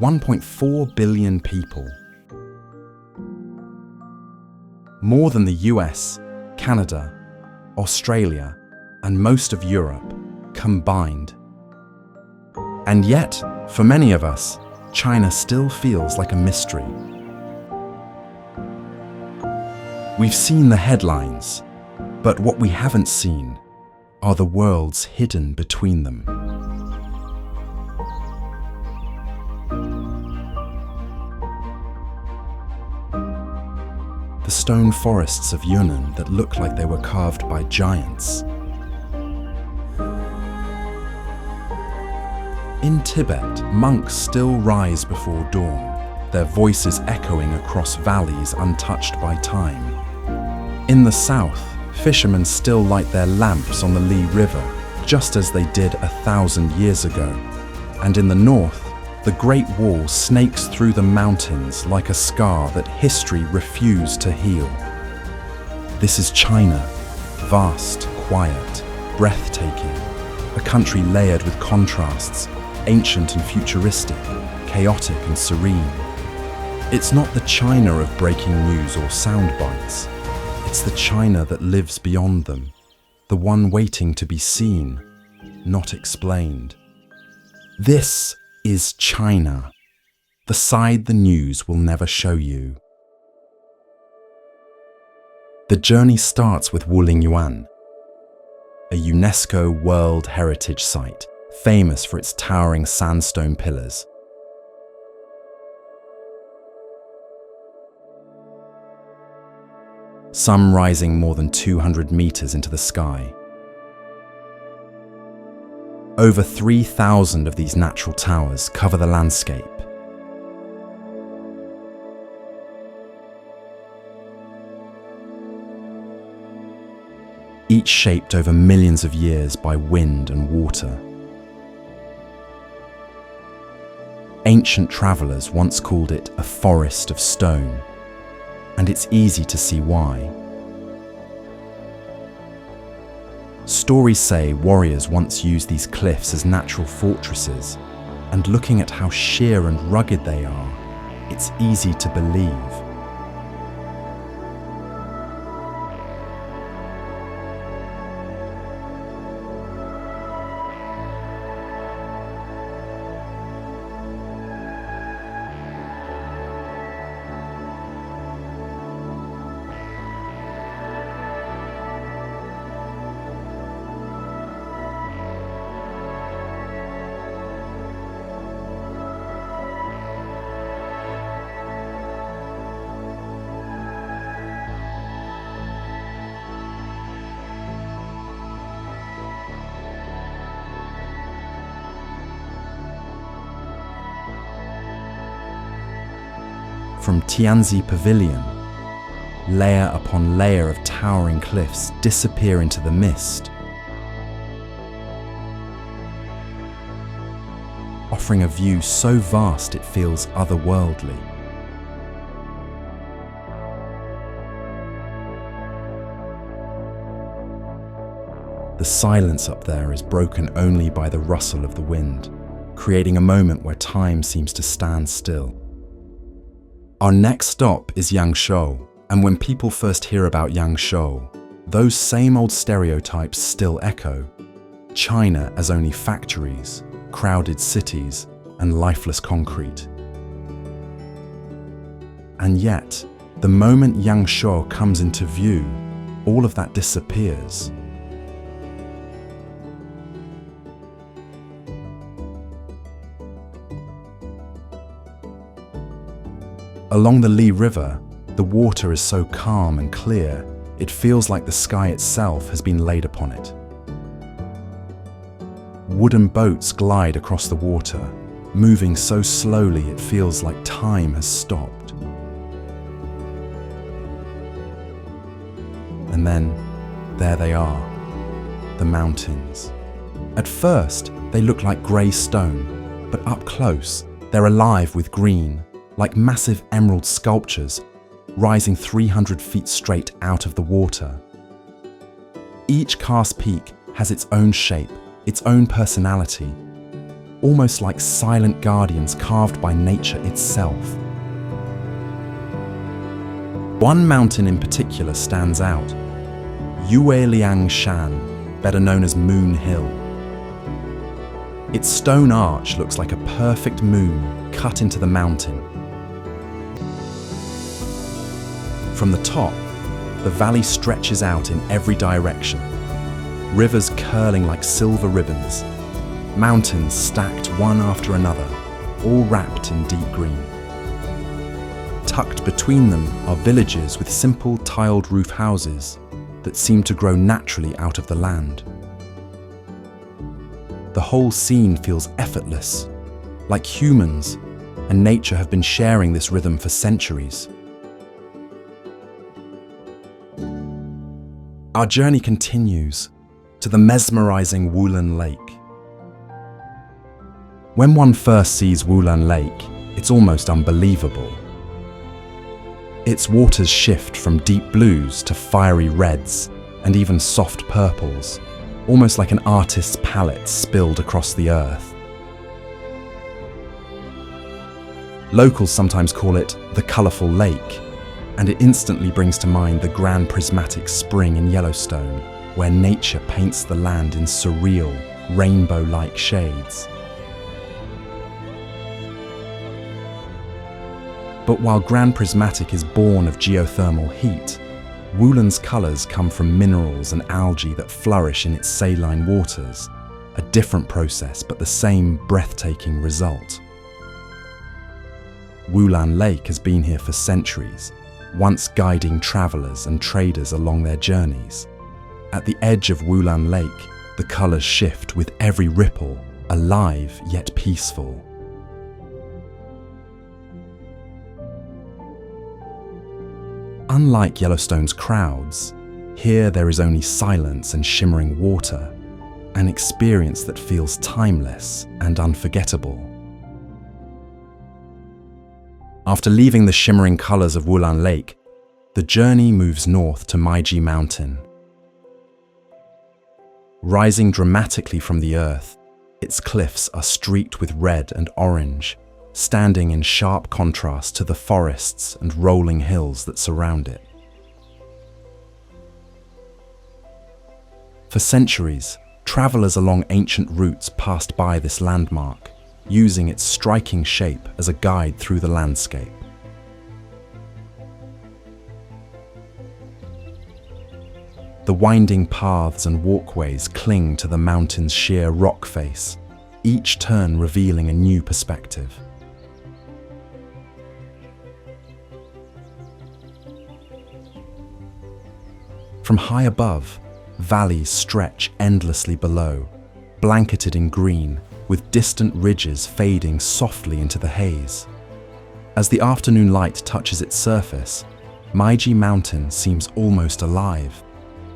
1.4 billion people. More than the US, Canada, Australia, and most of Europe combined. And yet, for many of us, China still feels like a mystery. We've seen the headlines, but what we haven't seen are the worlds hidden between them. The stone forests of Yunnan that look like they were carved by giants. In Tibet, monks still rise before dawn, their voices echoing across valleys untouched by time. In the south, fishermen still light their lamps on the Li River, just as they did 1,000 years ago. And in the north, the Great Wall snakes through the mountains like a scar that history refused to heal. This is China, vast, quiet, breathtaking, a country layered with contrasts, ancient and futuristic, chaotic and serene. It's not the China of breaking news or sound bites. It's the China that lives beyond them, the one waiting to be seen, not explained. This is China, the side the news will never show you. The journey starts with Wulingyuan, a UNESCO World Heritage Site, famous for its towering sandstone pillars. Some rising more than 200 meters into the sky. Over 3,000 of these natural towers cover the landscape. Each shaped over millions of years by wind and water. Ancient travelers once called it a forest of stone, and it's easy to see why. Stories say warriors once used these cliffs as natural fortresses, and looking at how sheer and rugged they are, it's easy to believe. From Tianzi Pavilion, layer upon layer of towering cliffs disappear into the mist, offering a view so vast it feels otherworldly. The silence up there is broken only by the rustle of the wind, creating a moment where time seems to stand still. Our next stop is Yangshuo, and when people first hear about Yangshuo, those same old stereotypes still echo. China as only factories, crowded cities, and lifeless concrete. And yet, the moment Yangshuo comes into view, all of that disappears. Along the Li River, the water is so calm and clear, it feels like the sky itself has been laid upon it. Wooden boats glide across the water, moving so slowly it feels like time has stopped. And then, there they are, the mountains. At first, they look like grey stone, but up close, they're alive with green, like massive emerald sculptures, rising 300 feet straight out of the water. Each karst peak has its own shape, its own personality. almost like silent guardians carved by nature itself. One mountain in particular stands out, Yueliang Shan, better known as Moon Hill. Its stone arch looks like a perfect moon cut into the mountain. From the top, the valley stretches out in every direction, rivers curling like silver ribbons, mountains stacked one after another, all wrapped in deep green. Tucked between them are villages with simple tiled roof houses that seem to grow naturally out of the land. The whole scene feels effortless, like humans and nature have been sharing this rhythm for centuries. Our journey continues to the mesmerizing Wulan Lake. When one first sees Wulan Lake, it's almost unbelievable. Its waters shift from deep blues to fiery reds and even soft purples, almost like an artist's palette spilled across the earth. Locals sometimes call it the colourful lake, and it instantly brings to mind the grand prismatic spring in Yellowstone, where nature paints the land in surreal, rainbow-like shades. But while Grand Prismatic is born of geothermal heat, Wulan's colours come from minerals and algae that flourish in its saline waters, a different process but the same breathtaking result. Wulan Lake has been here for centuries, once guiding travellers and traders along their journeys. At the edge of Wulan Lake, the colours shift with every ripple, alive yet peaceful. Unlike Yellowstone's crowds, here there is only silence and shimmering water, an experience that feels timeless and unforgettable. After leaving the shimmering colours of Wulan Lake, the journey moves north to Maiji Mountain. Rising dramatically from the earth, its cliffs are streaked with red and orange, standing in sharp contrast to the forests and rolling hills that surround it. For centuries, travellers along ancient routes passed by this landmark, using its striking shape as a guide through the landscape. The winding paths and walkways cling to the mountain's sheer rock face, each turn revealing a new perspective. From high above, valleys stretch endlessly below, blanketed in green, with distant ridges fading softly into the haze. As the afternoon light touches its surface, Maiji Mountain seems almost alive,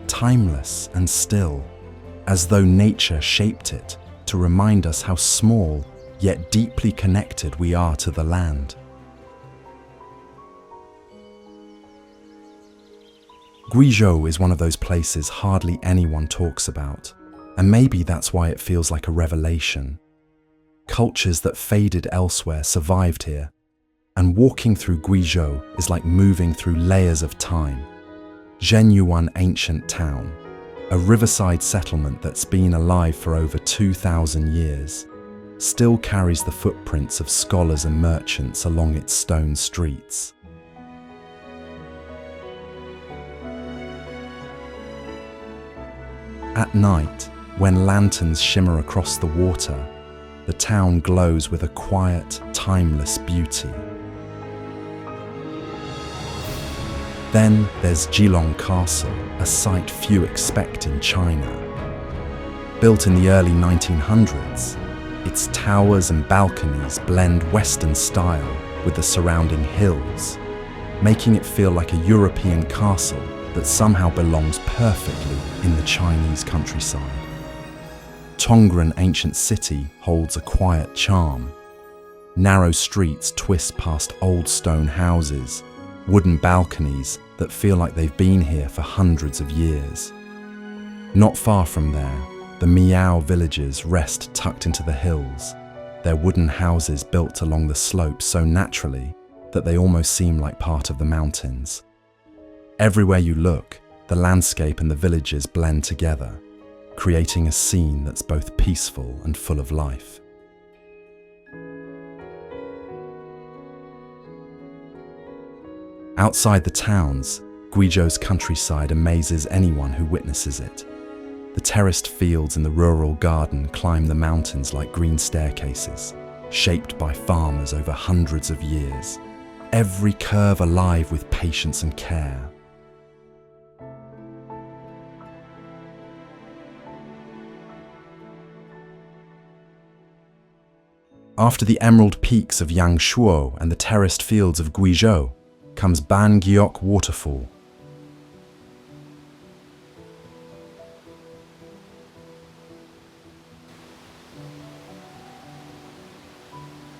timeless and still, as though nature shaped it to remind us how small yet deeply connected we are to the land. Guizhou is one of those places hardly anyone talks about, and maybe that's why it feels like a revelation. Cultures that faded elsewhere survived here, and walking through Guizhou is like moving through layers of time. Zhenyuan ancient town, a riverside settlement that's been alive for over 2,000 years, still carries the footprints of scholars and merchants along its stone streets. At night, when lanterns shimmer across the water, the town glows with a quiet, timeless beauty. Then there's Yulong Castle, a sight few expect in China. Built in the early 1900s, its towers and balconies blend Western style with the surrounding hills, making it feel like a European castle that somehow belongs perfectly in the Chinese countryside. Chongqing ancient city holds a quiet charm. Narrow streets twist past old stone houses, wooden balconies that feel like they've been here for hundreds of years. Not far from there, the Miao villages rest tucked into the hills, their wooden houses built along the slope so naturally that they almost seem like part of the mountains. Everywhere you look, the landscape and the villages blend together, creating a scene that's both peaceful and full of life. Outside the towns, Guizhou's countryside amazes anyone who witnesses it. The terraced fields in the rural garden climb the mountains like green staircases, shaped by farmers over hundreds of years, every curve alive with patience and care. After the emerald peaks of Yangshuo and the terraced fields of Guizhou comes Gioc waterfall.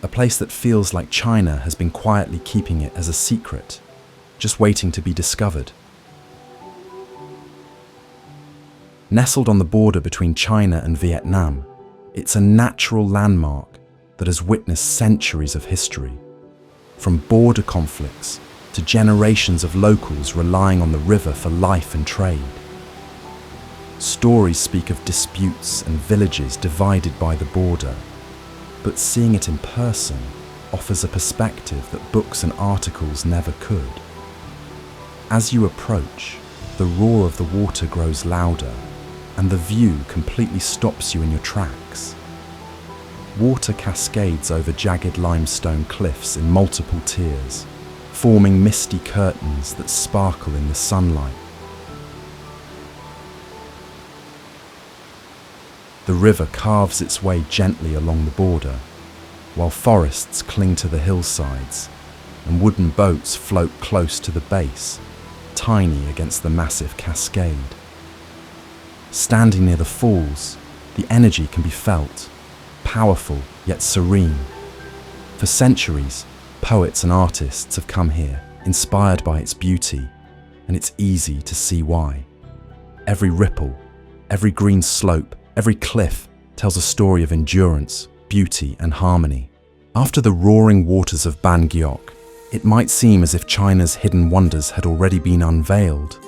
A place that feels like China has been quietly keeping it as a secret, just waiting to be discovered. Nestled on the border between China and Vietnam, it's a natural landmark that has witnessed centuries of history, from border conflicts to generations of locals relying on the river for life and trade. Stories speak of disputes and villages divided by the border, but seeing it in person offers a perspective that books and articles never could. As you approach, the roar of the water grows louder, and the view completely stops you in your tracks. Water cascades over jagged limestone cliffs in multiple tiers, forming misty curtains that sparkle in the sunlight. The river carves its way gently along the border, while forests cling to the hillsides and wooden boats float close to the base, tiny against the massive cascade. Standing near the falls, the energy can be felt, powerful yet serene. For centuries, poets and artists have come here, inspired by its beauty, and it's easy to see why. Every ripple, every green slope, every cliff tells a story of endurance, beauty, and harmony. After the roaring waters of Gioc, it might seem as if China's hidden wonders had already been unveiled.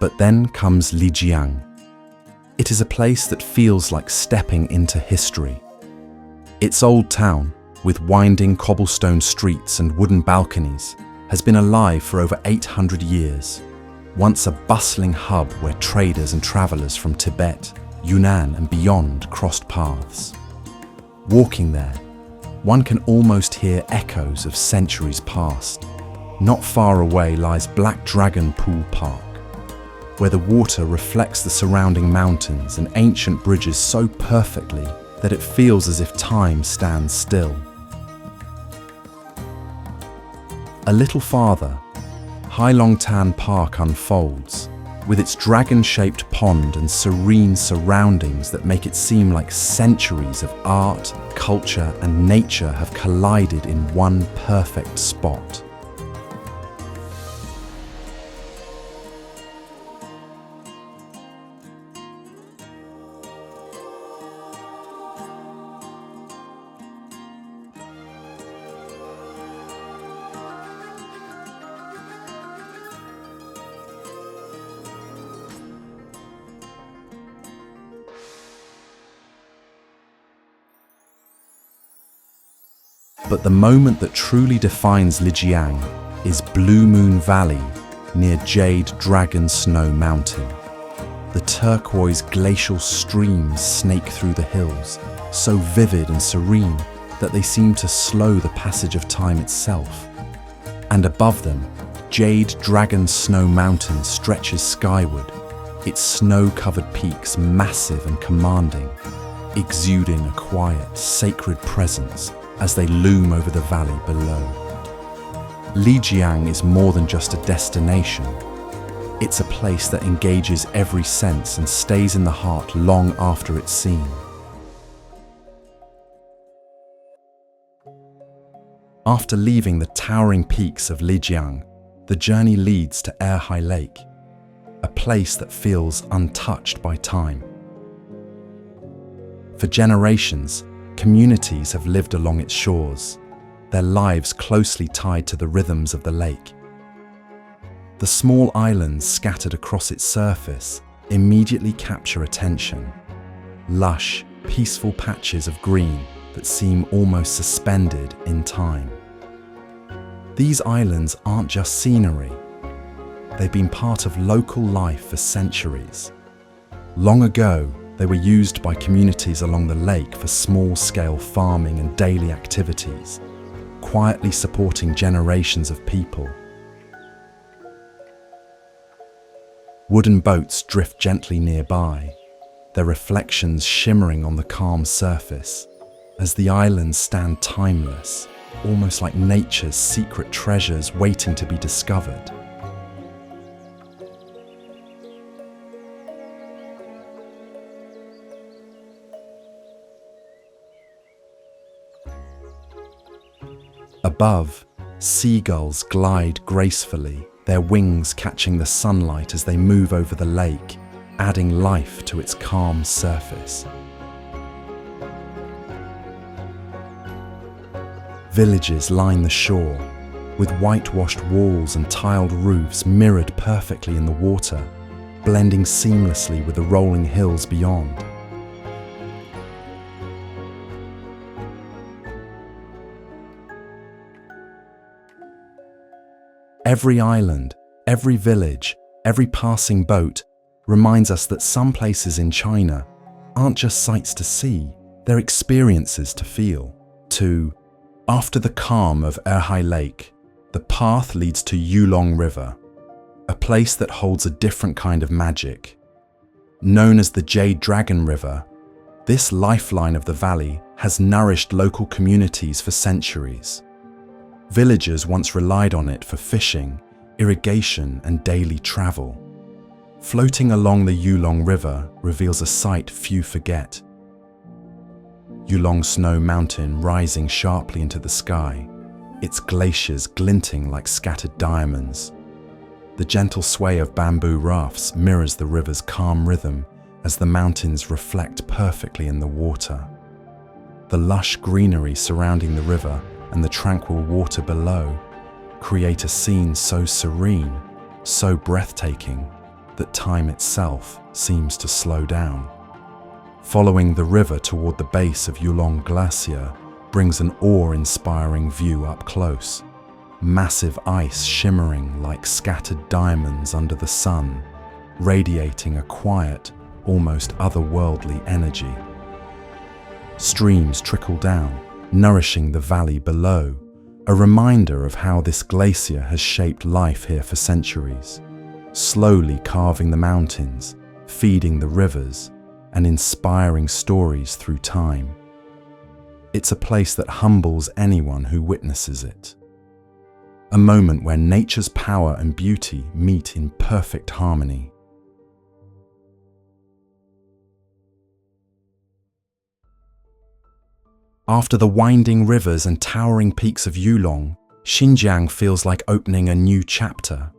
But then comes Lijiang. It is a place that feels like stepping into history. Its old town, with winding cobblestone streets and wooden balconies, has been alive for over 800 years, once a bustling hub where traders and travelers from Tibet, Yunnan and beyond crossed paths. Walking there, one can almost hear echoes of centuries past. Not far away lies Black Dragon Pool Park, where the water reflects the surrounding mountains and ancient bridges so perfectly that it feels as if time stands still. A little farther, Heilongtan Park unfolds, with its dragon-shaped pond and serene surroundings that make it seem like centuries of art, culture, and nature have collided in one perfect spot. But the moment that truly defines Lijiang is Blue Moon Valley near Jade Dragon Snow Mountain. The turquoise glacial streams snake through the hills, so vivid and serene that they seem to slow the passage of time itself. And above them, Jade Dragon Snow Mountain stretches skyward, its snow-covered peaks massive and commanding, exuding a quiet, sacred presence as they loom over the valley below. Lijiang is more than just a destination. It's a place that engages every sense and stays in the heart long after it's seen. After leaving the towering peaks of Lijiang, the journey leads to Erhai Lake, a place that feels untouched by time. For generations, Communities have lived along its shores, their lives closely tied to the rhythms of the lake. The small islands scattered across its surface immediately capture attention. Lush, peaceful patches of green that seem almost suspended in time. These islands aren't just scenery. They've been part of local life for centuries. Long ago, they were used by communities along the lake for small-scale farming and daily activities, quietly supporting generations of people. Wooden boats drift gently nearby, their reflections shimmering on the calm surface, as the islands stand timeless, almost like nature's secret treasures waiting to be discovered. Above, seagulls glide gracefully, their wings catching the sunlight as they move over the lake, adding life to its calm surface. Villages line the shore, with whitewashed walls and tiled roofs mirrored perfectly in the water, blending seamlessly with the rolling hills beyond. Every island, every village, every passing boat reminds us that some places in China aren't just sights to see, they're experiences to feel. After the calm of Erhai Lake, the path leads to Yulong River, a place that holds a different kind of magic. Known as the Jade Dragon River, this lifeline of the valley has nourished local communities for centuries. Villagers once relied on it for fishing, irrigation, and daily travel. Floating along the Yulong River reveals a sight few forget. Yulong Snow Mountain rising sharply into the sky, its glaciers glinting like scattered diamonds. The gentle sway of bamboo rafts mirrors the river's calm rhythm as the mountains reflect perfectly in the water. The lush greenery surrounding the river and the tranquil water below create a scene so serene, so breathtaking, that time itself seems to slow down. Following the river toward the base of Yulong Glacier brings an awe-inspiring view up close. Massive ice shimmering like scattered diamonds under the sun, radiating a quiet, almost otherworldly energy. Streams trickle down, nourishing the valley below, a reminder of how this glacier has shaped life here for centuries, slowly carving the mountains, feeding the rivers, and inspiring stories through time. It's a place that humbles anyone who witnesses it. A moment where nature's power and beauty meet in perfect harmony. After the winding rivers and towering peaks of Yulong, Xinjiang feels like opening a new chapter.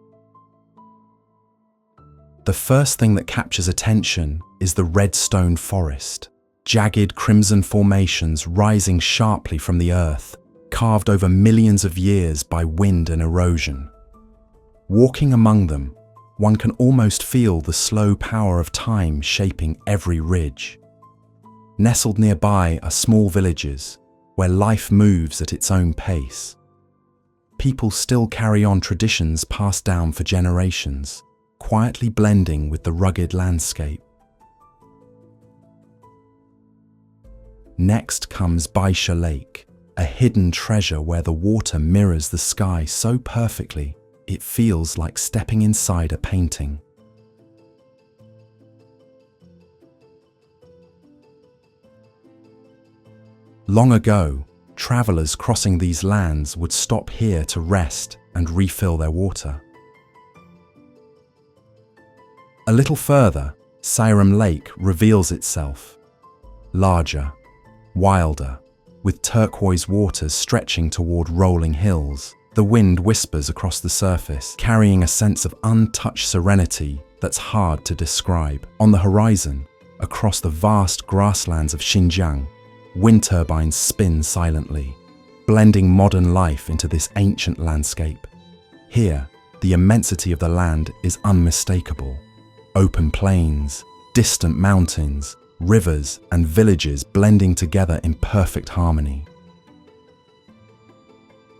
The first thing that captures attention is the red stone forest, jagged crimson formations rising sharply from the earth, carved over millions of years by wind and erosion. Walking among them, one can almost feel the slow power of time shaping every ridge. Nestled nearby are small villages, where life moves at its own pace. People still carry on traditions passed down for generations, quietly blending with the rugged landscape. Next comes Guizhou Lake, a hidden treasure where the water mirrors the sky so perfectly it feels like stepping inside a painting. Long ago, travelers crossing these lands would stop here to rest and refill their water. A little further, Erhai Lake reveals itself. Larger, wilder, with turquoise waters stretching toward rolling hills. The wind whispers across the surface, carrying a sense of untouched serenity that's hard to describe. On the horizon, across the vast grasslands of Xinjiang, Wind turbines spin silently, blending modern life into this ancient landscape. Here, the immensity of the land is unmistakable. Open plains, distant mountains, rivers, and villages blending together in perfect harmony.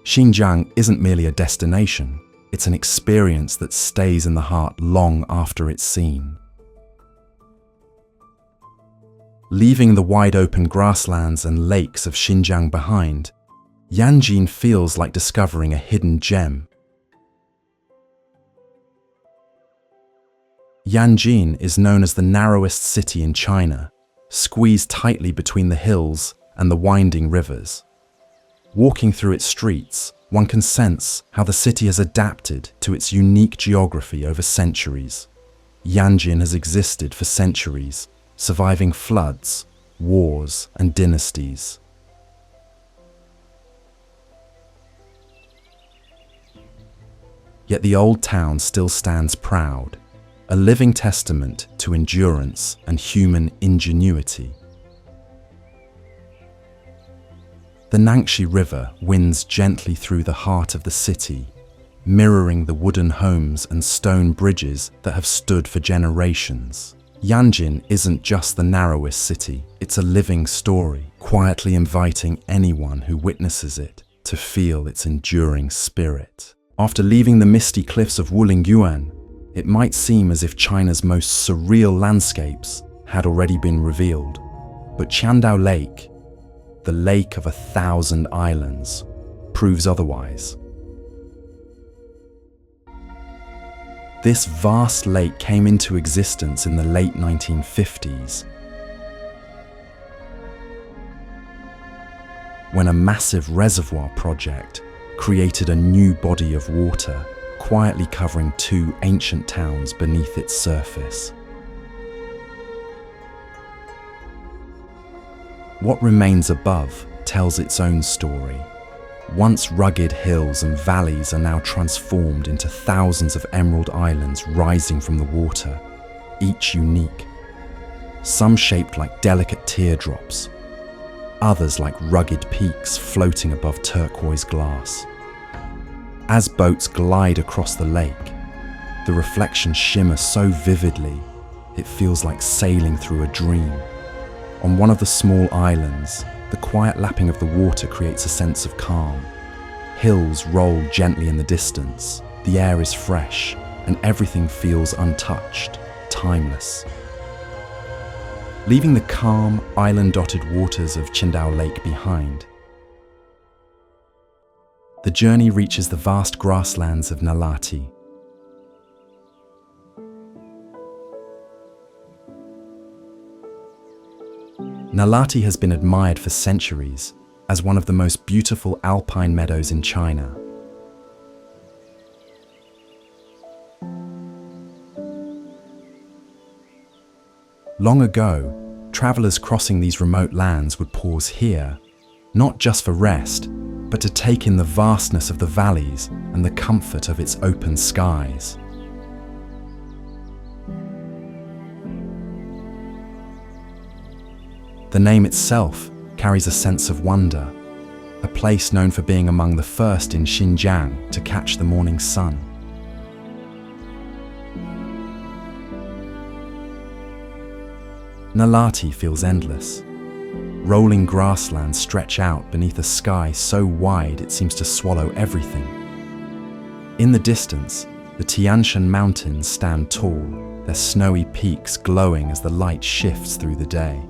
Xinjiang isn't merely a destination, it's an experience that stays in the heart long after it's seen. Leaving the wide-open grasslands and lakes of Xinjiang behind, Yanjin feels like discovering a hidden gem. Yanjin is known as the narrowest city in China, squeezed tightly between the hills and the winding rivers. Walking through its streets, one can sense how the city has adapted to its unique geography over centuries. Yanjin has existed for centuries, surviving floods, wars, and dynasties. Yet the old town still stands proud, a living testament to endurance and human ingenuity. The Nangxi River winds gently through the heart of the city, mirroring the wooden homes and stone bridges that have stood for generations. Yanjin isn't just the narrowest city, it's a living story, quietly inviting anyone who witnesses it to feel its enduring spirit. After leaving the misty cliffs of Wulingyuan, it might seem as if China's most surreal landscapes had already been revealed. But Qiandao Lake, the lake of 1,000 islands, proves otherwise. This vast lake came into existence in the late 1950s, when a massive reservoir project created a new body of water, quietly covering 2 ancient towns beneath its surface. What remains above tells its own story. Once rugged hills and valleys are now transformed into thousands of emerald islands rising from the water, each unique. Some shaped like delicate teardrops, others like rugged peaks floating above turquoise glass. As boats glide across the lake, the reflections shimmer so vividly, it feels like sailing through a dream. On one of the small islands, the quiet lapping of the water creates a sense of calm. Hills roll gently in the distance, the air is fresh, and everything feels untouched, timeless. Leaving the calm, island-dotted waters of Qiandao Lake behind, the journey reaches the vast grasslands of Nalati. Nalati has been admired for centuries as one of the most beautiful alpine meadows in China. Long ago, travelers crossing these remote lands would pause here, not just for rest, but to take in the vastness of the valleys and the comfort of its open skies. The name itself carries a sense of wonder, a place known for being among the first in Xinjiang to catch the morning sun. Nalati feels endless. Rolling grasslands stretch out beneath a sky so wide it seems to swallow everything. In the distance, the Tianmen Mountains stand tall, their snowy peaks glowing as the light shifts through the day.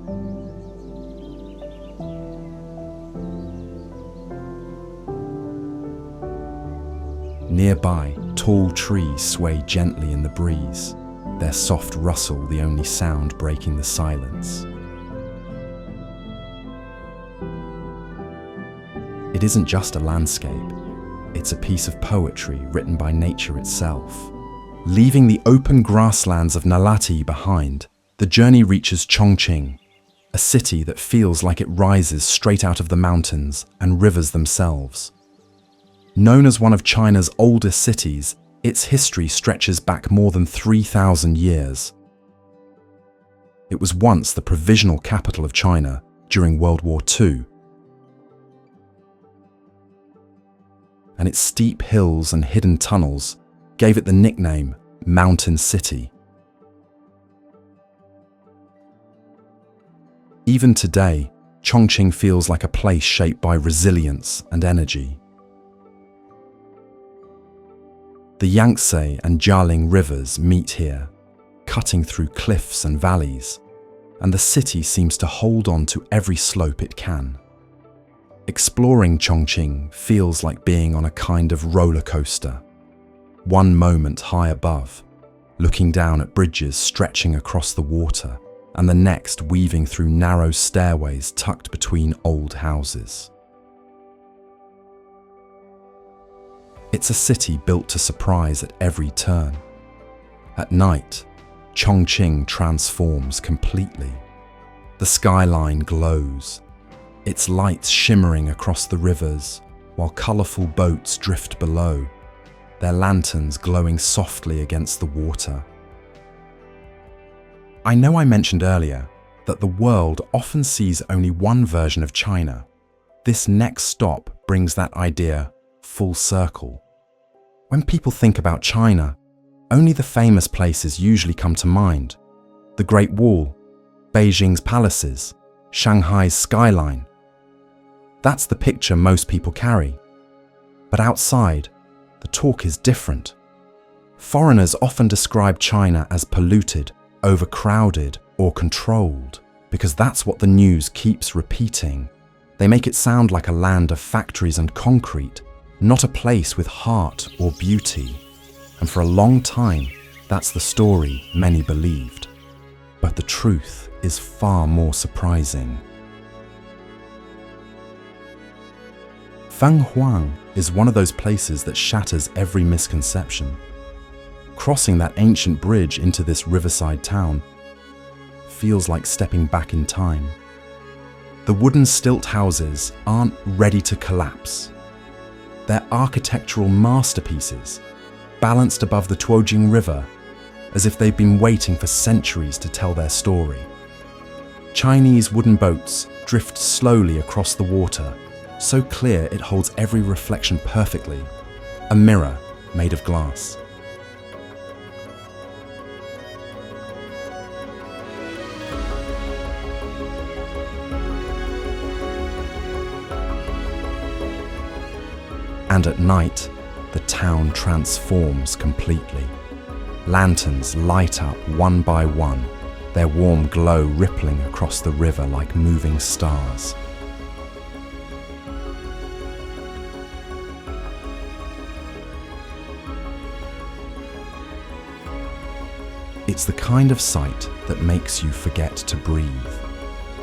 Nearby, tall trees sway gently in the breeze, their soft rustle the only sound breaking the silence. It isn't just a landscape, it's a piece of poetry written by nature itself. Leaving the open grasslands of Nalati behind, the journey reaches Chongqing, a city that feels like it rises straight out of the mountains and rivers themselves. Known as one of China's oldest cities, its history stretches back more than 3,000 years. It was once the provisional capital of China during World War II. And its steep hills and hidden tunnels gave it the nickname Mountain City. Even today, Chongqing feels like a place shaped by resilience and energy. The Yangtze and Jialing rivers meet here, cutting through cliffs and valleys, and the city seems to hold on to every slope it can. Exploring Chongqing feels like being on a kind of roller coaster. One moment high above, looking down at bridges stretching across the water, and the next weaving through narrow stairways tucked between old houses. It's a city built to surprise at every turn. At night, Chongqing transforms completely. The skyline glows, its lights shimmering across the rivers, while colourful boats drift below, their lanterns glowing softly against the water. I know I mentioned earlier that the world often sees only one version of China. This next stop brings that idea full circle. When people think about China, only the famous places usually come to mind. The Great Wall, Beijing's palaces, Shanghai's skyline. That's the picture most people carry. But outside, the talk is different. Foreigners often describe China as polluted, overcrowded, or controlled, because that's what the news keeps repeating. They make it sound like a land of factories and concrete, not a place with heart or beauty. And for a long time, that's the story many believed. But the truth is far more surprising. Fenghuang is one of those places that shatters every misconception. Crossing that ancient bridge into this riverside town feels like stepping back in time. The wooden stilt houses aren't ready to collapse. They're architectural masterpieces, balanced above the Tuojing River, as if they've been waiting for centuries to tell their story. Chinese wooden boats drift slowly across the water, so clear it holds every reflection perfectly, a mirror made of glass. And at night, the town transforms completely. Lanterns light up one by one, their warm glow rippling across the river like moving stars. It's the kind of sight that makes you forget to breathe.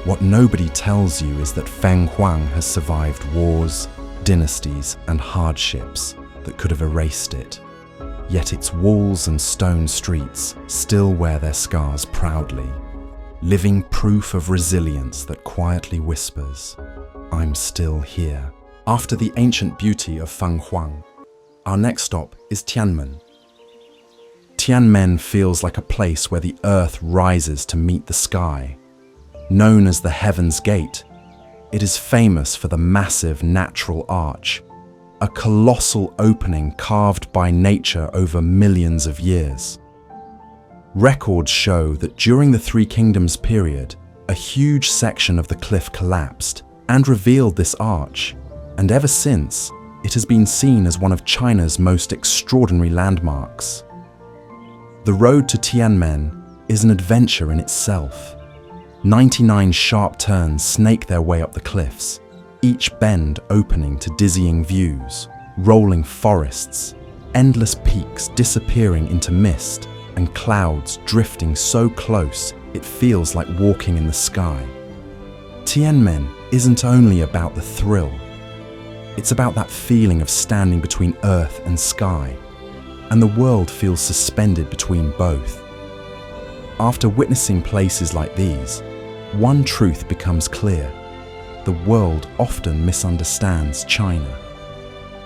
What nobody tells you is that Fenghuang has survived wars, dynasties, and hardships that could have erased it. Yet its walls and stone streets still wear their scars proudly, living proof of resilience that quietly whispers, "I'm still here." After the ancient beauty of Fenghuang, our next stop is Tianmen. Tianmen feels like a place where the earth rises to meet the sky. Known as the Heaven's Gate, it is famous for the massive natural arch, a colossal opening carved by nature over millions of years. Records show that during the Three Kingdoms period, a huge section of the cliff collapsed and revealed this arch, and ever since, it has been seen as one of China's most extraordinary landmarks. The road to Tianmen is an adventure in itself. 99 sharp turns snake their way up the cliffs, each bend opening to dizzying views, rolling forests, endless peaks disappearing into mist, and clouds drifting so close it feels like walking in the sky. Tianmen isn't only about the thrill, it's about that feeling of standing between earth and sky, and the world feels suspended between both. After witnessing places like these, one truth becomes clear. The world often misunderstands China.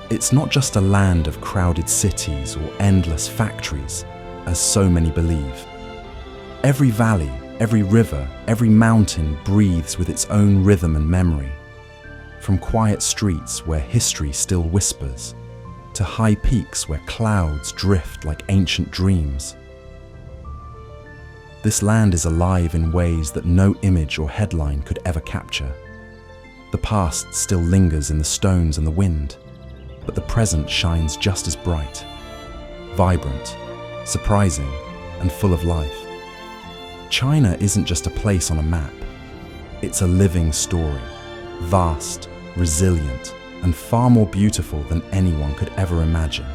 It's not just a land of crowded cities or endless factories, as so many believe. Every valley, Every river, every mountain breathes with its own rhythm and memory. From quiet streets where history still whispers, to high peaks where clouds drift like ancient dreams. This land is alive in ways that no image or headline could ever capture. The past still lingers in the stones and the wind, but the present shines just as bright, vibrant, surprising, and full of life. China isn't just a place on a map. It's a living story, vast, resilient, and far more beautiful than anyone could ever imagine.